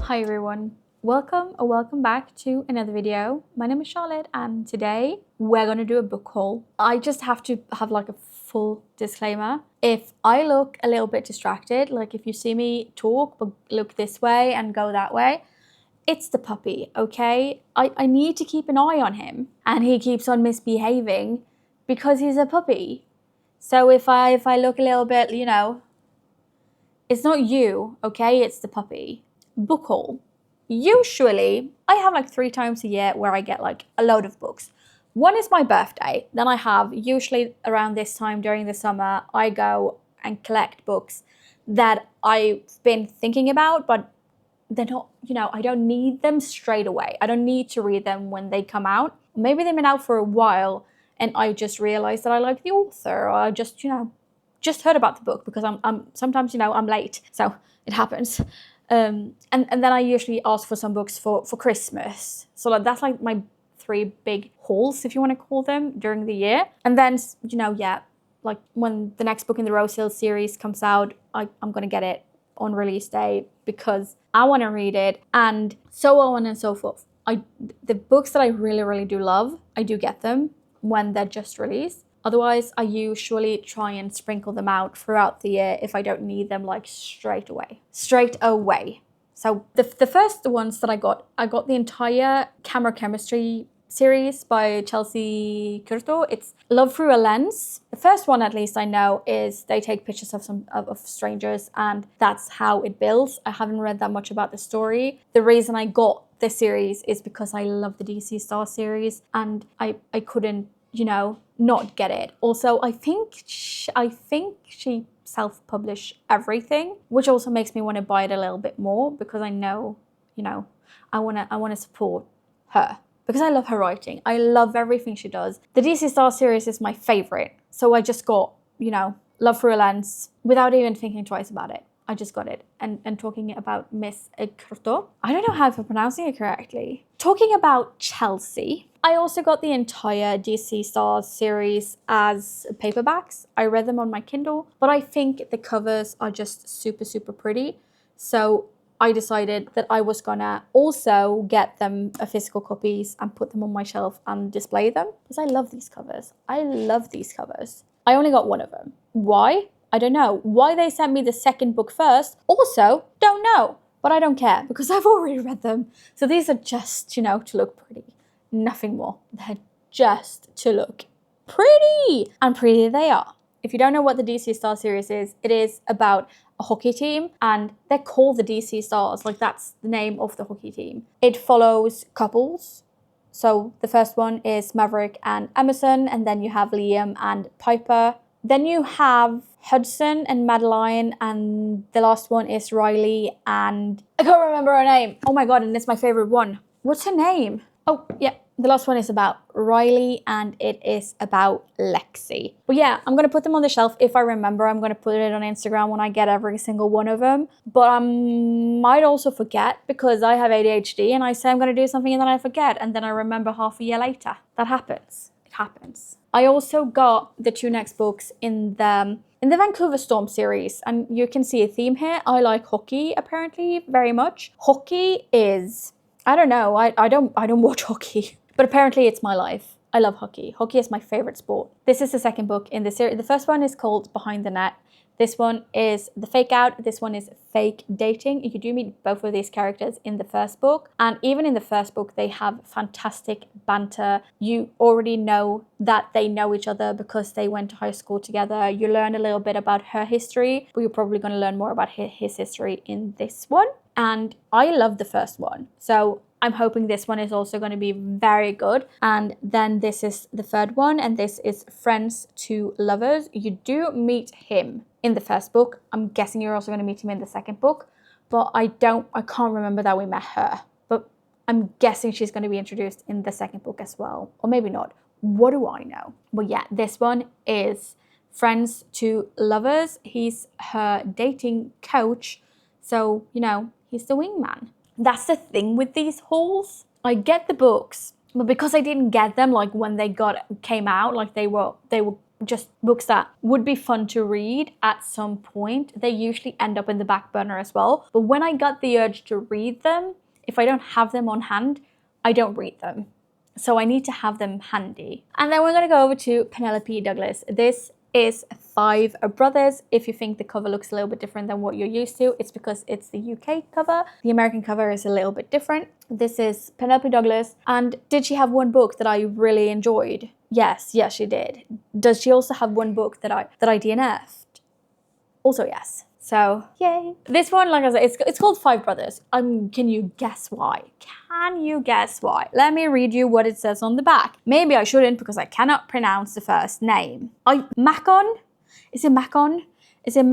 Hi everyone, welcome back to another video. My name is Charlotte and today we're gonna do a book haul. I just have to have like a full disclaimer. If I look a little bit distracted, like if you see me talk but look this way and go that way, it's the puppy, okay? I need to keep an eye on him and he keeps on misbehaving because he's a puppy. So if I look a little bit, it's not you, okay? It's the puppy. Book haul. Usually, I have like 3 times a year where I get like a load of books. One is my birthday. Then I have, usually around this time during the summer, I go and collect books that I've been thinking about, but they're not, I don't need them straight away. I don't need to read them when they come out. Maybe they've been out for a while and I just realized that I like the author, or I just heard about the book because I'm sometimes I'm late, so it happens. And then I usually ask for some books for Christmas. So like that's like my 3 big hauls, if you want to call them, during the year. And then like when the next book in the Rose Hill series comes out, I'm gonna get it on release day because I want to read it, and so on and so forth. The books that I really do love, I do get them when they're just released. Otherwise, I usually try and sprinkle them out throughout the year if I don't need them like straight away. So the first ones that I got the entire Camera Chemistry series by Chelsea Curto. It's Love Through a Lens. The first one, at least I know, is they take pictures of strangers and that's how it builds. I haven't read that much about the story. The reason I got this series is because I love the DC Star series and I couldn't not get it. Also, I think she self-published everything, which also makes me want to buy it a little bit more because I know, I want to support her because I love her writing. I love everything she does. The DC Star series is my favorite. So I just got, Love Through a Lens without even thinking twice about it. I just got it. And talking about Miss Curto, I don't know how I'm pronouncing it correctly. Talking about Chelsea, I also got the entire DC Stars series as paperbacks. I read them on my Kindle, but I think the covers are just super pretty. So I decided that I was gonna also get them physical copies and put them on my shelf and display them because I love these covers. I only got one of them. Why? I don't know. Why they sent me the second book first, also don't know. But I don't care because I've already read them. So these are just, to look pretty. Nothing more. They're just to look pretty. And pretty they are. If you don't know what the DC Star series is, it is about a hockey team and they're called the DC Stars. Like that's the name of the hockey team. It follows couples. So the first one is Maverick and Emerson, and then you have Liam and Piper. Then you have Hudson and Madeline, and the last one is Riley and I can't remember her name. Oh my god, and it's my favorite one. What's her name? Oh yeah, the last one is about Riley and it is about Lexi. But yeah, I'm gonna put them on the shelf. If I remember, I'm gonna put it on Instagram when I get every single one of them. But I might also forget because I have ADHD and I say I'm gonna do something and then I forget and then I remember half a year later. That happens. It happens. I also got the 2 next books in the Vancouver Storm series, and you can see a theme here. I like hockey apparently very much. Hockey is, I don't know, I don't watch hockey, but apparently it's my life. I love hockey. Hockey is my favorite sport. This is the second book in the series. The first one is called Behind the Net. This one is The Fake Out. This one is Fake Dating. You do meet both of these characters in the first book. And even in the first book, they have fantastic banter. You already know that they know each other because they went to high school together. You learn a little bit about her history, but you're probably going to learn more about his history in this one. And I love the first one. So I'm hoping this one is also going to be very good. And then this is the third one, and this is Friends to Lovers. You do meet him in the first book. I'm guessing you're also going to meet him in the second book, but I can't remember that we met her. But I'm guessing she's going to be introduced in the second book as well, or maybe not. What do I know? But yeah, this one is Friends to Lovers. He's her dating coach. So, he's the wingman. That's the thing with these hauls. I get the books, but because I didn't get them like when they came out, like they were just books that would be fun to read at some point, they usually end up in the back burner as well. But when I got the urge to read them, if I don't have them on hand, I don't read them. So I need to have them handy. And then we're going to go over to Penelope Douglas. This is Five Brothers. If you think the cover looks a little bit different than what you're used to, it's because it's the UK cover. The American cover is a little bit different. This is Penelope Douglas. And did she have one book that I really enjoyed? Yes, she did. Does she also have one book that I DNF'd? Also yes. So, yay. This one, like I said, it's called Five Brothers. Can you guess why? Can you guess why? Let me read you what it says on the back. Maybe I shouldn't because I cannot pronounce the first name. Macon? Is it Macon? Is it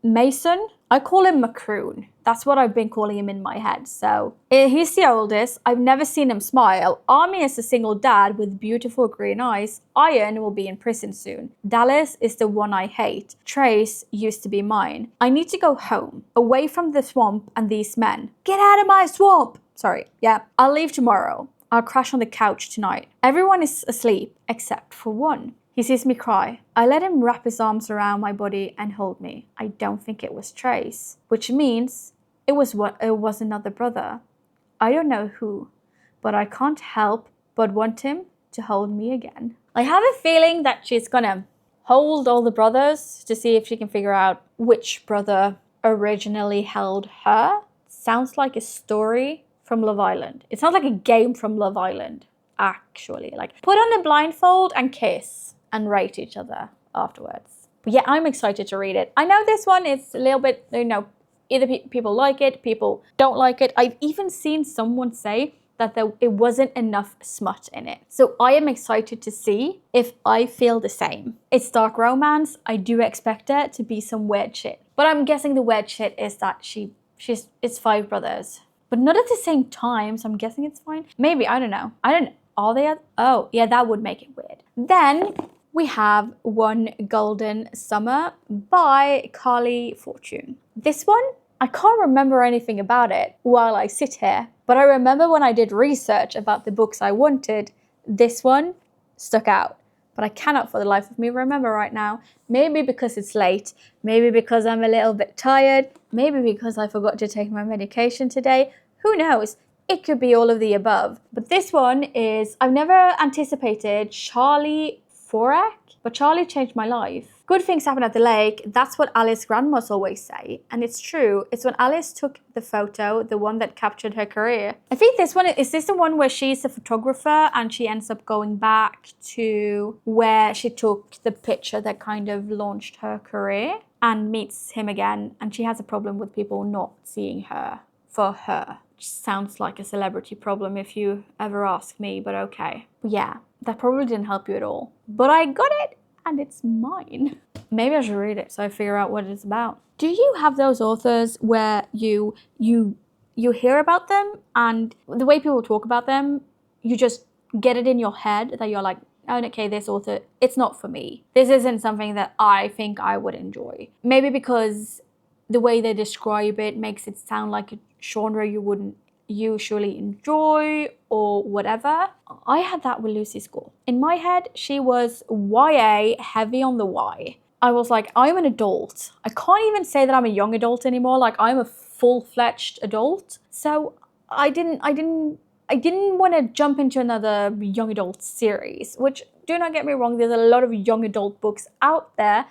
Mason? I call him Macroon. That's what I've been calling him in my head. So he's the oldest. I've never seen him smile. Army is a single dad with beautiful green eyes. Iron will be in prison soon. Dallas is the one I hate. Trace used to be mine. I need to go home, away from the swamp and these men. Get out of my swamp! Sorry, yeah. I'll leave tomorrow. I'll crash on the couch tonight. Everyone is asleep except for one. He sees me cry. I let him wrap his arms around my body and hold me. I don't think it was Trace, which means it was another brother. I don't know who, but I can't help but want him to hold me again. I have a feeling that she's gonna hold all the brothers to see if she can figure out which brother originally held her. Sounds like a story from Love Island. It sounds like a game from Love Island, actually. Like, put on a blindfold and kiss and rate each other afterwards. But yeah, I'm excited to read it. I know this one is a little bit, either people like it, people don't like it. I've even seen someone say that it wasn't enough smut in it. So I am excited to see if I feel the same. It's dark romance. I do expect there to be some weird shit. But I'm guessing the weird shit is that it's Five Brothers. But not at the same time, so I'm guessing it's fine. Maybe, I don't know. Are they? Oh, yeah, that would make it weird. Then we have One Golden Summer by Carly Fortune. This one, I can't remember anything about it while I sit here, but I remember when I did research about the books I wanted, this one stuck out. But I cannot for the life of me remember right now. Maybe because it's late, maybe because I'm a little bit tired, maybe because I forgot to take my medication today. Who knows? It could be all of the above. But this one is, I've never anticipated Charlie Forek, but Charlie changed my life. Good things happen at the lake. That's what Alice's grandmas always say. And it's true. It's when Alice took the photo, the one that captured her career. I think this one, is this the one where she's a photographer and she ends up going back to where she took the picture that kind of launched her career and meets him again. And she has a problem with people not seeing her for her. Which sounds like a celebrity problem if you ever ask me, but okay. Yeah, that probably didn't help you at all. But I got it and it's mine. Maybe I should read it so I figure out what it's about. Do you have those authors where you hear about them and the way people talk about them, you just get it in your head that you're like, oh, okay, this author, it's not for me. This isn't something that I think I would enjoy. Maybe because the way they describe it makes it sound like a genre you wouldn't usually enjoy or whatever. I had that with Lucy Score. In my head, she was YA, heavy on the Y. I was like, I'm an adult. I can't even say that I'm a young adult anymore. Like, I'm a full-fledged adult. So I didn't want to jump into another young adult series, which, do not get me wrong, there's a lot of young adult books out there.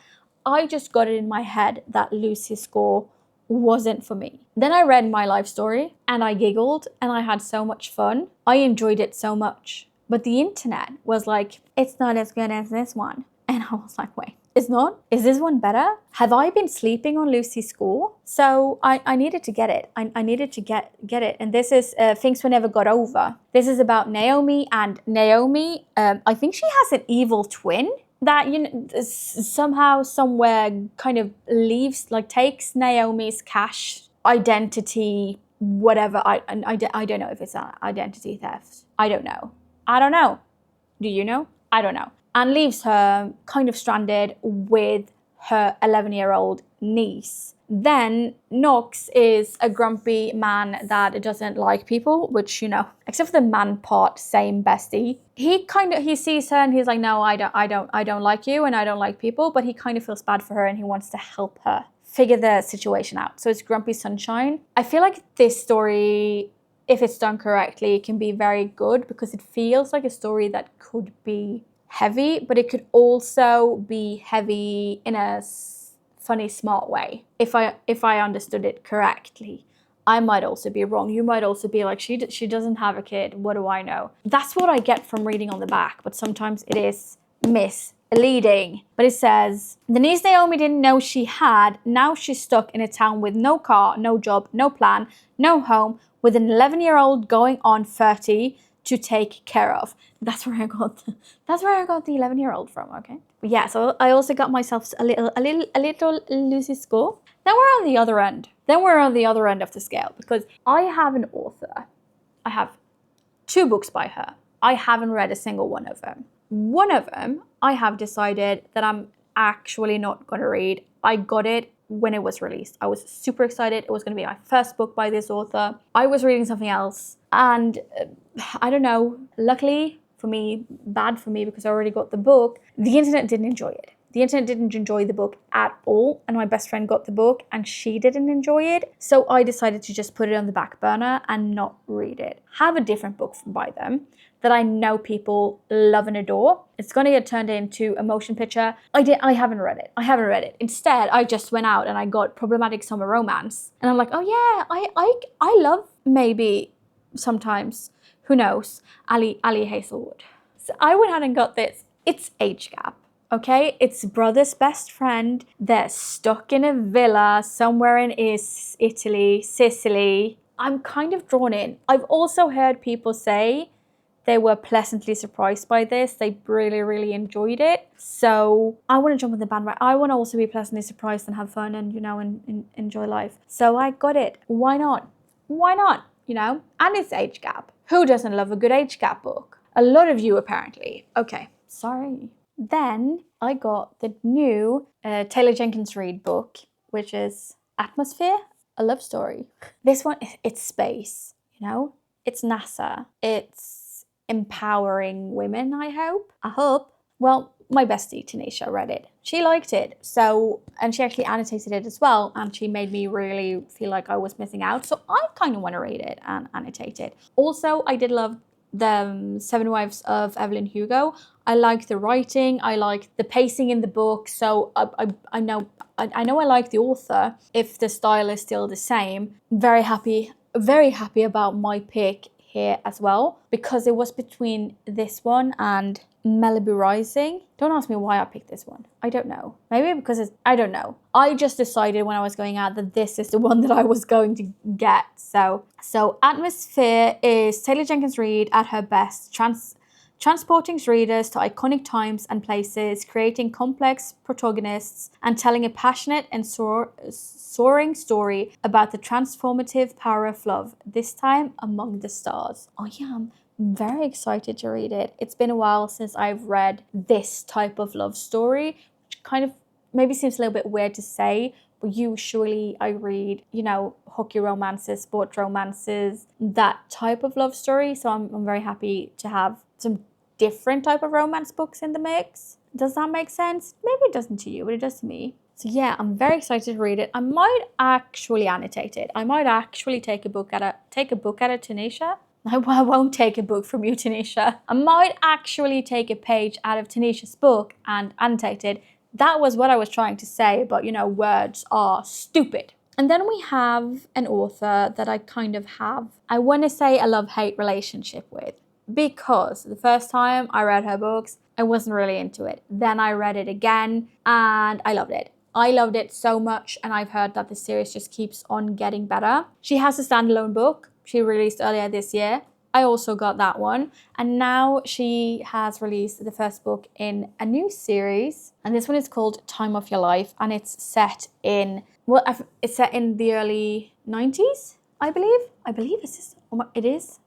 I just got it in my head that Lucy Score wasn't for me. Then I read My Life Story and I giggled and I had so much fun. I enjoyed it so much. But the internet was like, it's not as good as this one. And I was like, wait, it's not? Is this one better? Have I been sleeping on Lucy Score? So I needed to get it. I needed to get it. And this is Things We Never Got Over. This is about Naomi, and Naomi, I think she has an evil twin that, somehow, somewhere kind of leaves, like takes Naomi's cash, identity, whatever. I don't know if it's an identity theft. I don't know. Do you know? I don't know. And leaves her kind of stranded with her 11-year-old niece. Then Knox is a grumpy man that doesn't like people, which, you know, except for the man part, same bestie. He sees her and he's like, no, I don't like you and I don't like people, but he kind of feels bad for her and he wants to help her figure the situation out. So it's Grumpy Sunshine. I feel like this story, if it's done correctly, can be very good because it feels like a story that could be heavy, but it could also be heavy in a funny, smart way. If I understood it correctly. I might also be wrong. You might also be like, she doesn't have a kid. What do I know? That's what I get from reading on the back, but sometimes it is misleading. But it says, the niece Naomi didn't know she had. Now she's stuck in a town with no car, no job, no plan, no home, with an 11-year-old going on 30 to take care of. That's where I got the 11-year-old from, okay? But yeah, so I also got myself a little Lucy score. Then we're on the other end. Of the scale because I have an author. I have 2 books by her. I haven't read a single one of them. One of them, I have decided that I'm actually not going to read. I got it when it was released. I was super excited. It was going to be my first book by this author. I was reading something else and I don't know, luckily for me, bad for me because I already got the book, the internet didn't enjoy it. The internet didn't enjoy the book at all, and my best friend got the book and she didn't enjoy it. So I decided to just put it on the back burner and not read it. Have a different book by them that I know people love and adore. It's going to get turned into a motion picture. I haven't read it. Instead, I just went out and I got Problematic Summer Romance. And I'm like, oh yeah, I love maybe sometimes, who knows, Ali Hazelwood. So I went out and got this. It's age gap. Okay, it's brother's best friend. They're stuck in a villa somewhere in Italy, Sicily. I'm kind of drawn in. I've also heard people say they were pleasantly surprised by this. They really, really enjoyed it. So I want to jump on the bandwagon. I want to also be pleasantly surprised and have fun and, you know, and enjoy life. So I got it. Why not? You know, and it's age gap. Who doesn't love a good age gap book? A lot of you apparently. Okay, sorry. Then I got the new Taylor Jenkins Reid book, which is Atmosphere, a love story. This one, it's space, you know? It's NASA. It's empowering women, I hope. Well, my bestie, Tanisha, read it. She liked it. So, and she actually annotated it as well. And she made me really feel like I was missing out. So I kind of want to read it and annotate it. Also, I did love the 7 Wives of Evelyn Hugo. I like the writing. I like the pacing in the book. So I know I like the author. If the style is still the same, very happy about my pick here as well, because it was between this one and Malibu Rising. Don't ask me why I picked this one. I don't know. Maybe because I don't know. I just decided when I was going out that this is the one that I was going to get. So Atmosphere is Taylor Jenkins Reid at her best, transporting readers to iconic times and places, creating complex protagonists, and telling a passionate and soaring story about the transformative power of love, this time among the stars. I am very excited to read it. It's been a while since I've read this type of love story, which kind of maybe seems a little bit weird to say, but usually I read, you know, hooky romances, sports romances, that type of love story. So I'm very happy to have some different type of romance books in the mix. Does that make sense? Maybe it doesn't to you, but it does to me. So yeah, I'm very excited to read it. I might actually annotate it. I might actually take a book at it, Tanisha. I won't take a book from you, Tanisha. I might actually take a page out of Tanisha's book and annotate it. That was what I was trying to say, but you know, words are stupid. And then we have an author that I kind of have, I want to say, a love-hate relationship with. Because the first time I read her books, I wasn't really into it. Then I read it again and I loved it. I loved it so much, and I've heard that the series just keeps on getting better. She has a standalone book she released earlier this year. I also got that one. And now she has released the first book in a new series. And this one is called Time of Your Life. And it's set in, it's set in the early 90s, I believe. It is.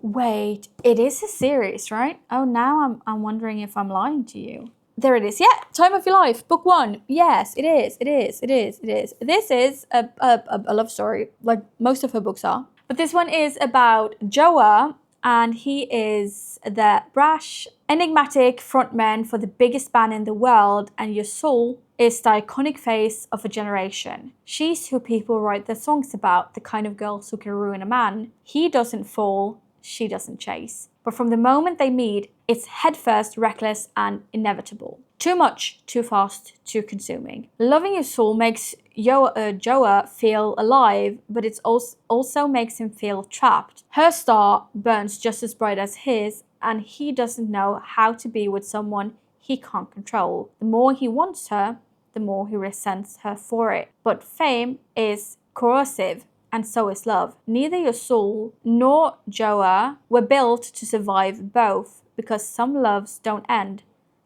Wait, it is a series, right? Oh, now I'm wondering if I'm lying to you. There it is. Yeah, Time of Your Life, book 1. Yes, it is. This is a love story, like most of her books are. But this one is about Joa, and he is the brash, enigmatic frontman for the biggest band in the world, and Yosul is the iconic face of a generation. She's who people write their songs about, the kind of girl who can ruin a man. He doesn't fall, she doesn't chase. But from the moment they meet, it's headfirst, reckless, and inevitable. Too much, too fast, too consuming. Loving Yosul makes Joa feel alive, but it also makes him feel trapped. Her star burns just as bright as his, and he doesn't know how to be with someone he can't control. The more he wants her, the more he resents her for it. But fame is corrosive, and so is love. Neither Yosul nor Joa were built to survive both, because some loves don't end.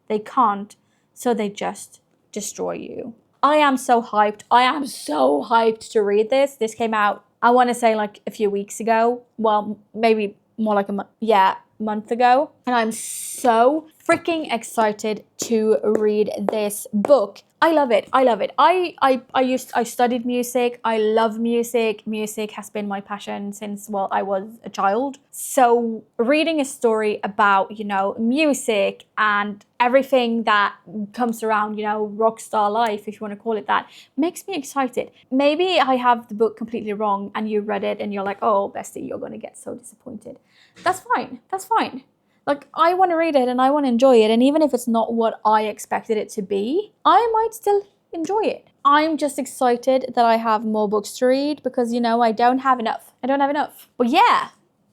They can't, so they just destroy you. I am so hyped. I am so hyped to read this. This came out, I want to say like a few weeks ago. Well, maybe more like a month. Yeah, month ago. And I'm so freaking excited to read this book. I love it. I studied music. I love music. Music has been my passion since, well, I was a child. So reading a story about, you know, music and everything that comes around, you know, rock star life, if you want to call it that, makes me excited. Maybe I have the book completely wrong and you read it and you're like, oh, bestie, you're going to get so disappointed. That's fine. That's fine. Like, I want to read it and I want to enjoy it. And even if it's not what I expected it to be, I might still enjoy it. I'm just excited that I have more books to read because, you know, I don't have enough. But yeah,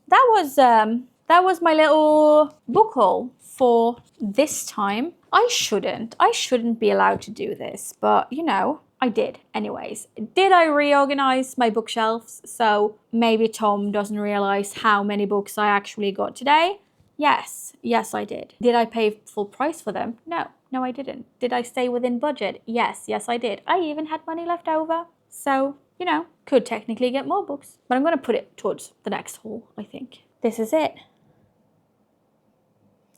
that was my little book haul for this time. I shouldn't be allowed to do this, but, you know, I did anyways. Did I reorganize my bookshelves so maybe Tom doesn't realize how many books I actually got today? Yes, I did. Did I pay full price for them? No, I didn't. Did I stay within budget? Yes, I did. I even had money left over. So, you know, could technically get more books. But I'm going to put it towards the next haul, I think. This is it.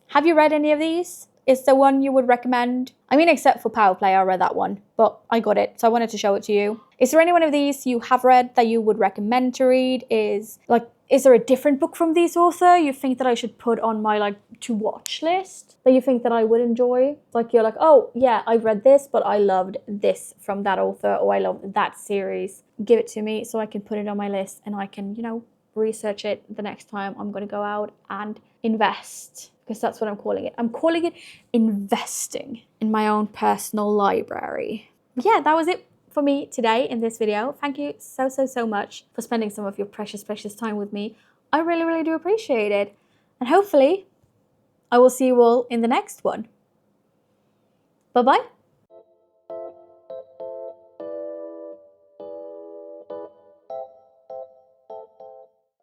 Have you read any of these? Is there one you would recommend? I mean, except for Power Play, I read that one, but I got it, so I wanted to show it to you. Is there any one of these you have read that you would recommend to read? Is there a different book from this author you think that I should put on my, like, to watch list that you think that I would enjoy? Like, you're like, oh, yeah, I've read this, but I loved this from that author, or I loved that series. Give it to me so I can put it on my list and I can, you know, research it the next time I'm going to go out and invest. Because that's what I'm calling it. I'm calling it investing in my own personal library. Yeah, that was it for me today in this video. Thank you so much for spending some of your precious time with me. I really do appreciate it. And hopefully I will see you all in the next one. Bye-bye.